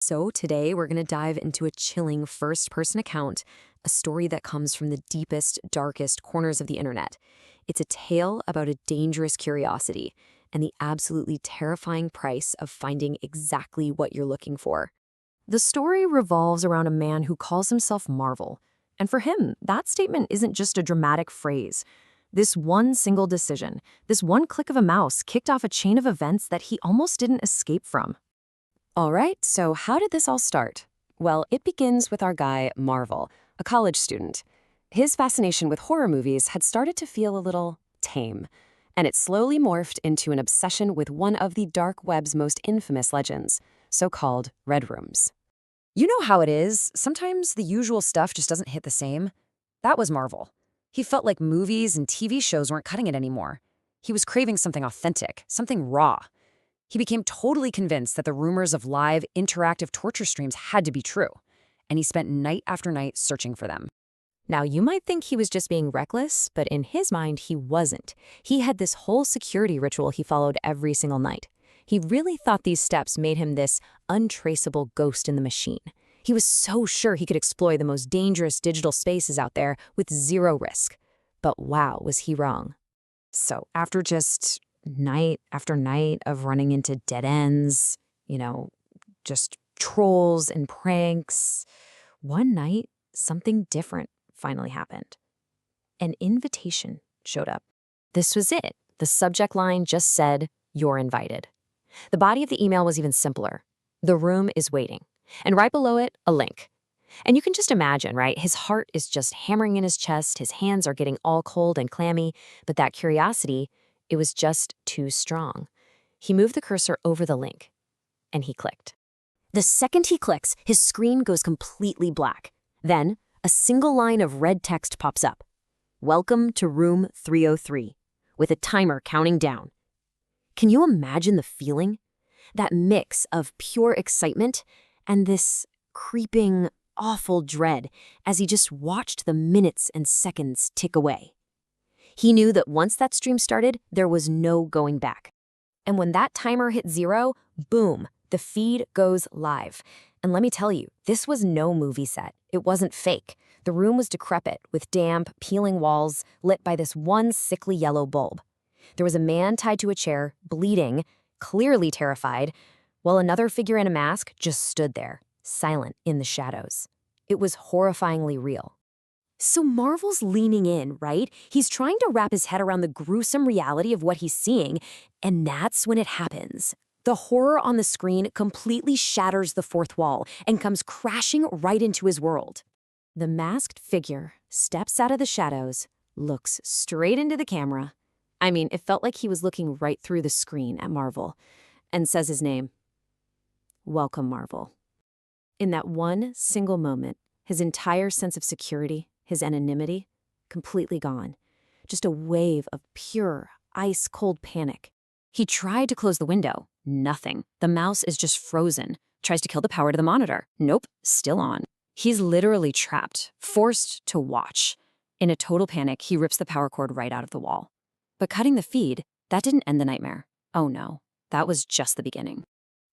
So today we're going to dive into a chilling first-person account, a story that comes from the deepest, darkest corners of the internet. It's a tale about a dangerous curiosity and the absolutely terrifying price of finding exactly what you're looking for. The story revolves around a man who calls himself Marvel. And for him, that statement isn't just a dramatic phrase. This one single decision, this one click of a mouse kicked off a chain of events that he almost didn't escape from. All right, so how did this all start? Well, it begins with our guy, Marvel, a college student. His fascination with horror movies had started to feel a little tame, and it slowly morphed into an obsession with one of the dark web's most infamous legends, so-called Redrooms. You know how it is, sometimes the usual stuff just doesn't hit the same. That was Marvel. He felt like movies and TV shows weren't cutting it anymore. He was craving something authentic, something raw. He became totally convinced that the rumors of live, interactive torture streams had to be true, and he spent night after night searching for them. Now, you might think he was just being reckless, but in his mind, he wasn't. He had this whole security ritual he followed every single night. He really thought these steps made him this untraceable ghost in the machine. He was so sure he could explore the most dangerous digital spaces out there with zero risk. But wow, was he wrong. So after just night after night of running into dead ends, just trolls and pranks, one night, something different finally happened. An invitation showed up. This was it. The subject line just said, "You're invited." The body of the email was even simpler. "The room is waiting." And right below it, a link. And you can just imagine, right? His heart is just hammering in his chest, his hands are getting all cold and clammy, but that curiosity, it was just too strong. He moved the cursor over the link, and he clicked. The second he clicks, his screen goes completely black. Then, a single line of red text pops up. "Welcome to room 303, with a timer counting down." Can you imagine the feeling? That mix of pure excitement and this creeping, awful dread as he just watched the minutes and seconds tick away. He knew that once that stream started, there was no going back. And when that timer hit 0, boom, the feed goes live. And let me tell you, this was no movie set. It wasn't fake. The room was decrepit, with damp, peeling walls lit by this one sickly yellow bulb. There was a man tied to a chair, bleeding, clearly terrified, while another figure in a mask just stood there, silent in the shadows. It was horrifyingly real. So Marvel's leaning in, right? He's trying to wrap his head around the gruesome reality of what he's seeing, and that's when it happens. The horror on the screen completely shatters the fourth wall and comes crashing right into his world. The masked figure steps out of the shadows, looks straight into the camera. I mean, it felt like he was looking right through the screen at Marvel, and says his name. "Welcome, Marvel." In that one single moment, his entire sense of security, his anonymity, completely gone. Just a wave of pure, ice-cold panic. He tried to close the window. Nothing. The mouse is just frozen. Tries to kill the power to the monitor. Nope, still on. He's literally trapped, forced to watch. In a total panic, he rips the power cord right out of the wall. But cutting the feed, that didn't end the nightmare. Oh no, that was just the beginning.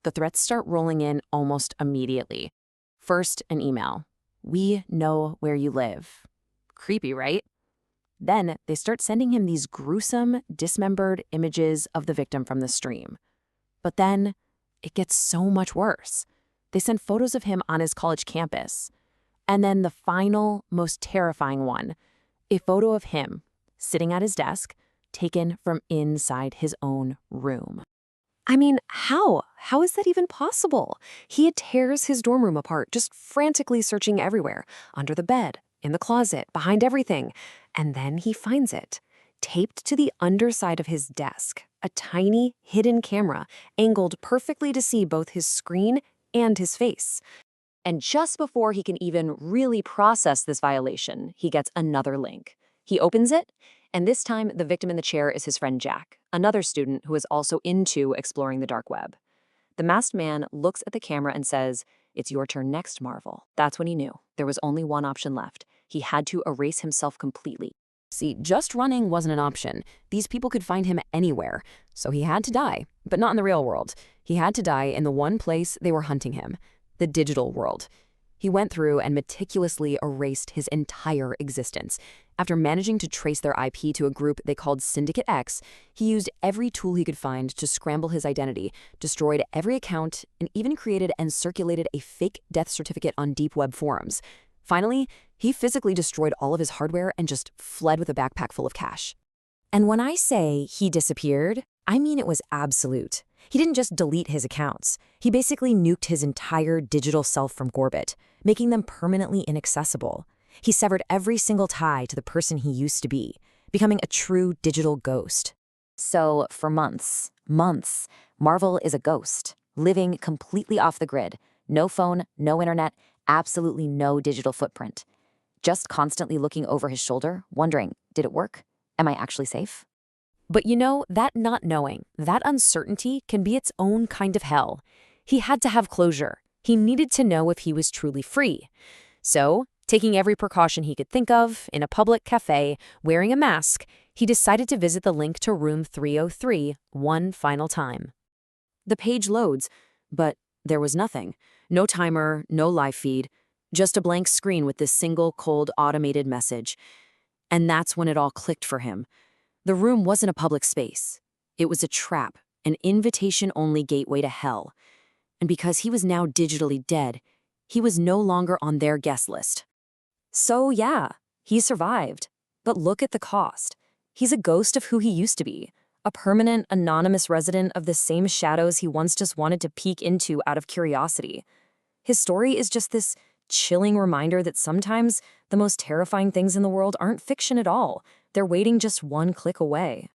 The threats start rolling in almost immediately. First, an email. "We know where you live." Creepy, right? Then they start sending him these gruesome, dismembered images of the victim from the stream. But then it gets so much worse. They send photos of him on his college campus. And then the final, most terrifying one, a photo of him sitting at his desk, taken from inside his own room. I mean, how? How is that even possible? He tears his dorm room apart, just frantically searching everywhere, under the bed, in the closet, behind everything. And then he finds it, taped to the underside of his desk, a tiny, hidden camera, angled perfectly to see both his screen and his face. And just before he can even really process this violation, he gets another link. He opens it, and this time the victim in the chair is his friend Jack, another student who is also into exploring the dark web. The masked man looks at the camera and says, "It's your turn next, Marvel." That's when he knew. There was only one option left. He had to erase himself completely. See, just running wasn't an option. These people could find him anywhere. So he had to die, but not in the real world. He had to die in the one place they were hunting him. the digital world. He went through and meticulously erased his entire existence. After managing to trace their IP to a group they called Syndicate X, he used every tool he could find to scramble his identity, destroyed every account, and even created and circulated a fake death certificate on Deepweb forums. Finally, he physically destroyed all of his hardware and just fled with a backpack full of cash. And when I say he disappeared, I mean it was absolute. He didn't just delete his accounts. He basically nuked his entire digital self from Gorbit, making them permanently inaccessible. He severed every single tie to the person he used to be, becoming a true digital ghost. So, for months, Marvel is a ghost, living completely off the grid. No phone, no internet, absolutely no digital footprint. Just constantly looking over his shoulder, wondering, did it work? Am I actually safe? But you know, that not knowing, that uncertainty can be its own kind of hell. He had to have closure. He needed to know if he was truly free. So, taking every precaution he could think of, in a public cafe, wearing a mask, he decided to visit the link to room 303 one final time. The page loads, but there was nothing. No timer, no live feed, just a blank screen with this single cold automated message. And that's when it all clicked for him. The room wasn't a public space. It was a trap, an invitation-only gateway to hell. And because he was now digitally dead, he was no longer on their guest list. So yeah, he survived. But look at the cost. He's a ghost of who he used to be, a permanent, anonymous resident of the same shadows he once just wanted to peek into out of curiosity. His story is just this chilling reminder that sometimes the most terrifying things in the world aren't fiction at all. They're waiting just one click away.